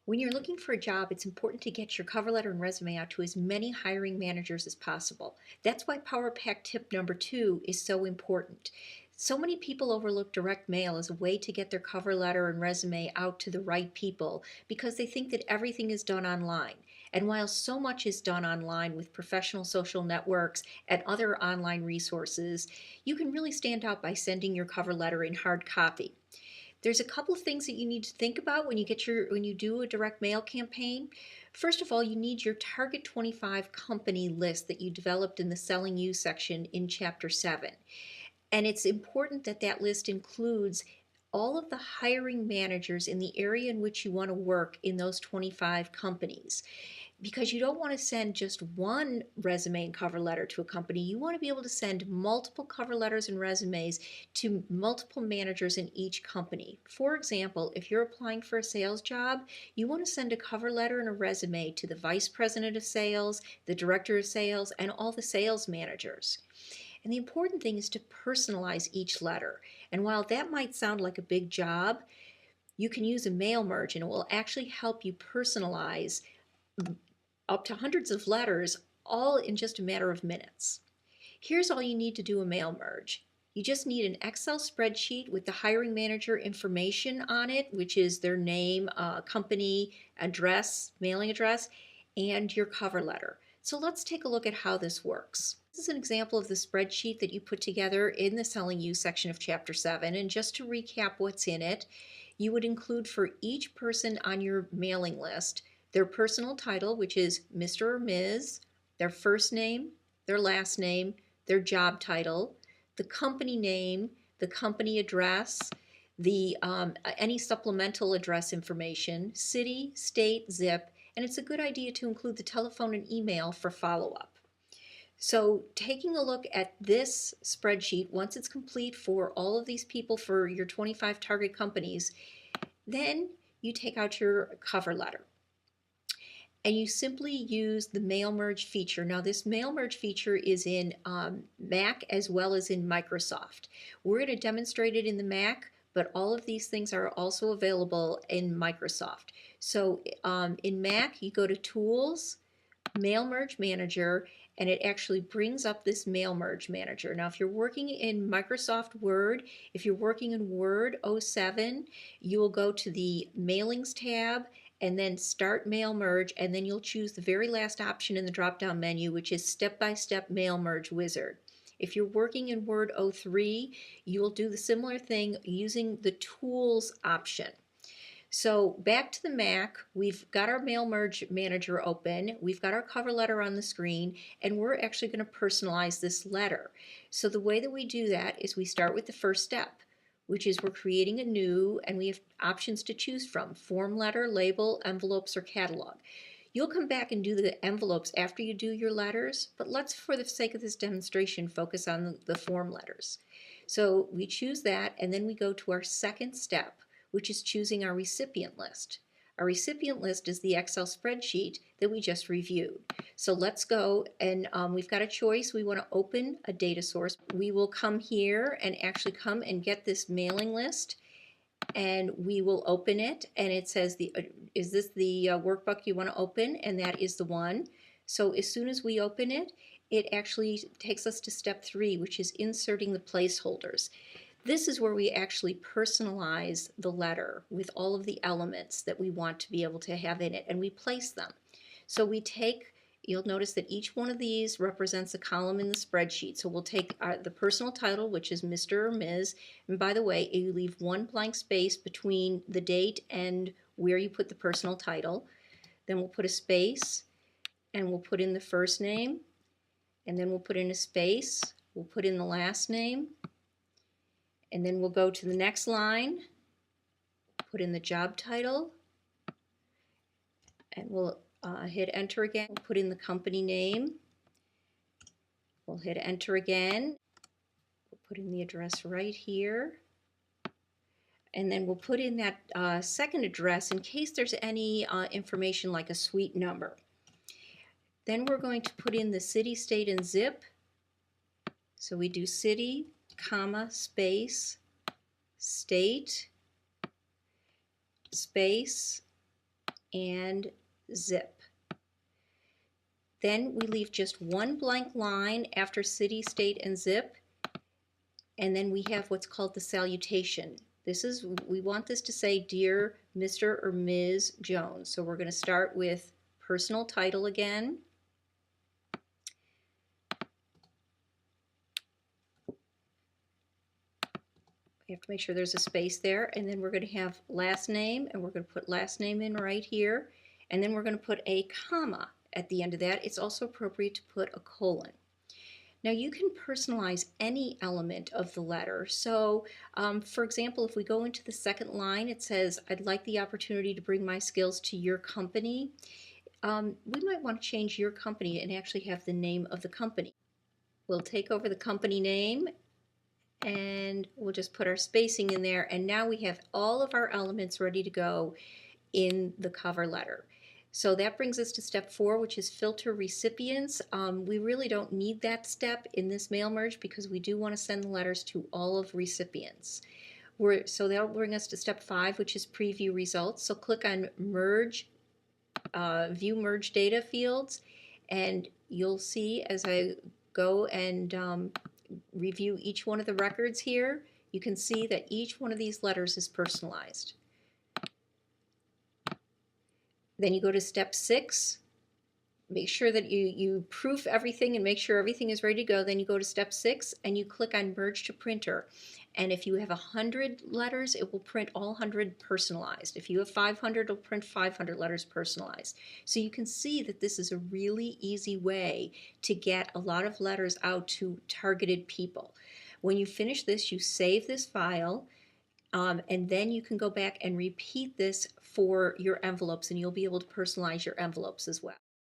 When you're looking for a job, it's important to get your cover letter and resume out to as many hiring managers as possible. That's why Power Pack tip number 2 is so important. So many people overlook direct mail as a way to get their cover letter and resume out to the right people because they think that everything is done online. And while so much is done online with professional social networks and other online resources, you can really stand out by sending your cover letter in hard copy. There's a couple of things that you need to think about when you do a direct mail campaign. First of all, you need your Target 25 company list that you developed in the Selling You section in Chapter 7. And it's important that that list includes all of the hiring managers in the area in which you want to work in those 25 companies, because you don't want to send just one resume and cover letter to a company. You want to be able to send multiple cover letters and resumes to multiple managers in each company. For example, if you're applying for a sales job, you want to send a cover letter and a resume to the vice president of sales, the director of sales, and all the sales managers. And the important thing is to personalize each letter. And while that might sound like a big job, you can use a mail merge and it will actually help you personalize up to hundreds of letters, all in just a matter of minutes. Here's all you need to do a mail merge. You just need an Excel spreadsheet with the hiring manager information on it, which is their name, company, address, mailing address, and your cover letter. So let's take a look at how this works. This is an example of the spreadsheet that you put together in the Selling You section of Chapter 7. And just to recap what's in it, you would include for each person on your mailing list their personal title, which is Mr. or Ms., their first name, their last name, their job title, the company name, the company address, the any supplemental address information, city, state, zip, and it's a good idea to include the telephone and email for follow-up. So taking a look at this spreadsheet, once it's complete for all of these people for your 25 target companies, then you take out your cover letter and you simply use the mail merge feature. Now this mail merge feature is in Mac as well as in Microsoft. We're going to demonstrate it in the Mac, but all of these things are also available in Microsoft. So in Mac, you go to Tools, Mail Merge Manager, and it actually brings up this Mail Merge Manager. Now if you're working in Microsoft Word, if you're working in Word 07, you will go to the Mailings tab and then Start Mail Merge, and then you'll choose the very last option in the drop-down menu, which is Step-by-Step Mail Merge Wizard. If you're working in Word 03, you will do the similar thing using the Tools option. So back to the Mac, we've got our Mail Merge Manager open, we've got our cover letter on the screen, and we're actually going to personalize this letter. So the way that we do that is we start with the first step, which is we're creating a new, and we have options to choose from: form letter, label, envelopes, or catalog. You'll come back and do the envelopes after you do your letters, but let's, for the sake of this demonstration, focus on the form letters. So we choose that, and then we go to our second step, which is choosing our recipient list. Our recipient list is the Excel spreadsheet that we just reviewed. So let's go, and we've got a choice. We want to open a data source. We will come here and actually come and get this mailing list, and we will open it, and it says, is this the workbook you want to open? And that is the one. So as soon as we open it, it actually takes us to step 3, which is inserting the placeholders. This is where we actually personalize the letter with all of the elements that we want to be able to have in it, and we place them. So we take, you'll notice that each one of these represents a column in the spreadsheet. So we'll take the personal title, which is Mr. or Ms. And by the way, you leave one blank space between the date and where you put the personal title. Then we'll put a space, and we'll put in the first name, and then we'll put in a space. We'll put in the last name, and then we'll go to the next line, put in the job title, and we'll hit enter again. We'll put in the company name. We'll hit enter again. We'll put in the address right here. And then we'll put in that second address in case there's any information like a suite number. Then we're going to put in the city, state, and zip. So we do city, comma, space, state, space, and zip. Then we leave just one blank line after city, state, and zip, and then we have what's called the salutation. We want this to say, Dear Mr. or Ms. Jones. So we're going to start with personal title again. We have to make sure there's a space there, and then we're going to have last name, and we're going to put last name in right here, and then we're going to put a comma at the end of that. It's also appropriate to put a colon. Now you can personalize any element of the letter. So for example, if we go into the second line, it says, I'd like the opportunity to bring my skills to your company. We might want to change your company and actually have the name of the company. We'll take over the company name and we'll just put our spacing in there, and now we have all of our elements ready to go in the cover letter. So that brings us to step 4, which is filter recipients. We really don't need that step in this mail merge because we do want to send the letters to all of recipients. So that'll bring us to step 5, which is preview results. So click on merge, view merge data fields, and you'll see as I go and review each one of the records here, you can see that each one of these letters is personalized. Then you go to step 6, make sure that you proof everything and make sure everything is ready to go. Then you go to step 6 and you click on merge to printer. And if you have 100 letters, it will print all 100 personalized. If you have 500, it'll print 500 letters personalized. So you can see that this is a really easy way to get a lot of letters out to targeted people. When you finish this, you save this file, and then you can go back and repeat this for your envelopes, and you'll be able to personalize your envelopes as well.